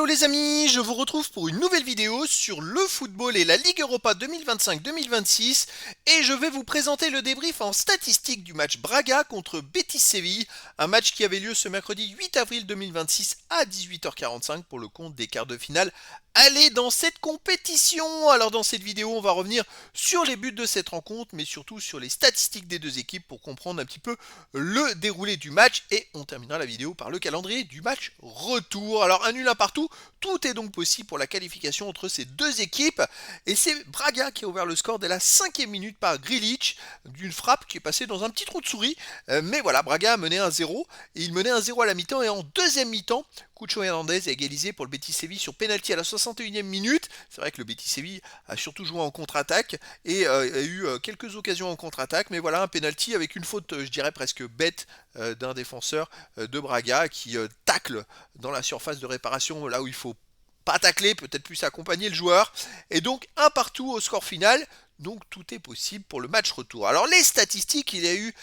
Hello les amis, je vous retrouve pour une nouvelle vidéo sur le football et la Ligue Europa 2025-2026 et je vais vous présenter le débrief en statistique du match Braga contre Betis Séville, un match qui avait lieu ce mercredi 8 avril 2026 à 18h45 pour le compte des quarts de finale. Allez dans cette compétition. Alors dans cette vidéo, on va revenir sur les buts de cette rencontre, mais surtout sur les statistiques des deux équipes pour comprendre un petit peu le déroulé du match et on terminera la vidéo par le calendrier du match retour. Alors un nul un partout, tout est donc possible pour la qualification entre ces deux équipes et c'est Braga qui a ouvert le score dès la 5e minute par Grilic d'une frappe qui est passée dans un petit trou de souris. Mais voilà, Braga a mené 1-0 et il menait 1-0 à la mi-temps et en deuxième mi-temps, Cucho Hernandez a égalisé pour le Betis Séville sur pénalty à la 61e minute. C'est vrai que le Betis Séville a surtout joué en contre-attaque et a eu quelques occasions en contre-attaque, mais voilà un pénalty avec une faute, je dirais presque bête d'un défenseur de Braga qui tacle dans la surface de réparation là où il faut pas tacler, peut-être plus accompagner le joueur. Et donc un partout au score final. Donc tout est possible pour le match retour. Alors les statistiques, il y a eu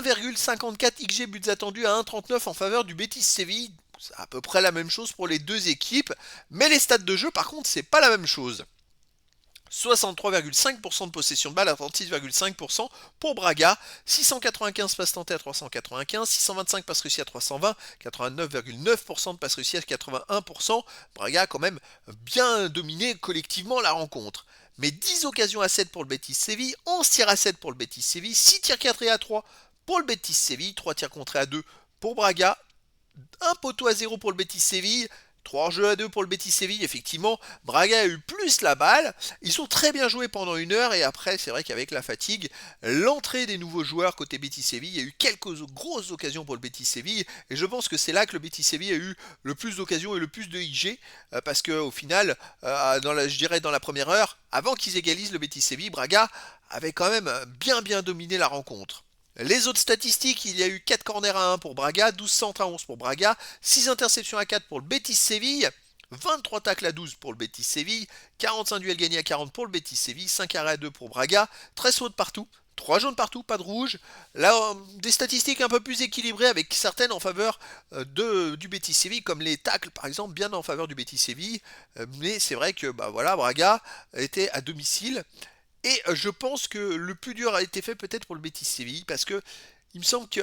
1,54 XG buts attendus à 1,39 en faveur du Betis Séville. C'est à peu près la même chose pour les deux équipes, mais les stats de jeu par contre c'est pas la même chose. 63,5% de possession de balle à 36,5% pour Braga, 695 passes tentées à 395, 625 passes réussies à 320, 89,9% de passes réussies à 81%. Braga a quand même bien dominé collectivement la rencontre. Mais 10 occasions à 7 pour le Betis Séville, 11 tirs à 7 pour le Betis Séville, 6 tirs cadrés à 3 pour le Betis Séville, 3 tirs contrés à 2 pour Braga, un poteau à 0 pour le Betis Séville, 3 jeux à 2 pour le Betis Séville. Effectivement, Braga a eu plus la balle. Ils ont très bien joué pendant une heure et après, c'est vrai qu'avec la fatigue, l'entrée des nouveaux joueurs côté Betis Séville, il y a eu quelques grosses occasions pour le Betis Séville et je pense que c'est là que le Betis Séville a eu le plus d'occasions et le plus de IG parce qu'au final, je dirais dans la première heure, avant qu'ils égalisent le Betis Séville, Braga avait quand même bien dominé la rencontre. Les autres statistiques, il y a eu 4 corners à 1 pour Braga, 12 centres à 11 pour Braga, 6 interceptions à 4 pour le Betis Séville, 23 tacles à 12 pour le Betis Séville, 45 duels gagnés à 40 pour le Betis Séville, 5 arrêts à 2 pour Braga, 13 fautes partout, 3 jaunes partout, pas de rouge. Là, des statistiques un peu plus équilibrées avec certaines en faveur du Betis Séville, comme les tacles par exemple, bien en faveur du Betis Séville. Mais c'est vrai que voilà, Braga était à domicile. Et je pense que le plus dur a été fait peut-être pour le Betis Séville, parce que il me semble que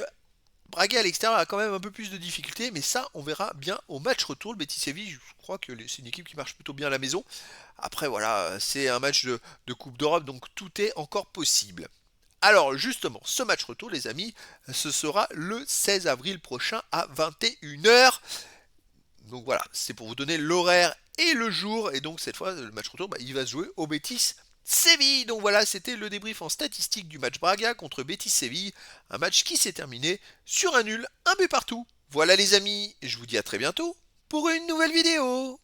Braga à l'extérieur a quand même un peu plus de difficultés, mais ça on verra bien au match retour. Le Betis Séville, je crois que c'est une équipe qui marche plutôt bien à la maison. Après voilà, c'est un match de Coupe d'Europe, donc tout est encore possible. Alors justement, ce match retour les amis, ce sera le 16 avril prochain à 21h. Donc voilà, c'est pour vous donner l'horaire et le jour. Et donc cette fois, le match retour, il va se jouer au Betis Séville. Donc voilà, c'était le débrief en statistique du match Braga contre Betis Séville. Un match qui s'est terminé sur un nul, un but partout. Voilà les amis, je vous dis à très bientôt pour une nouvelle vidéo.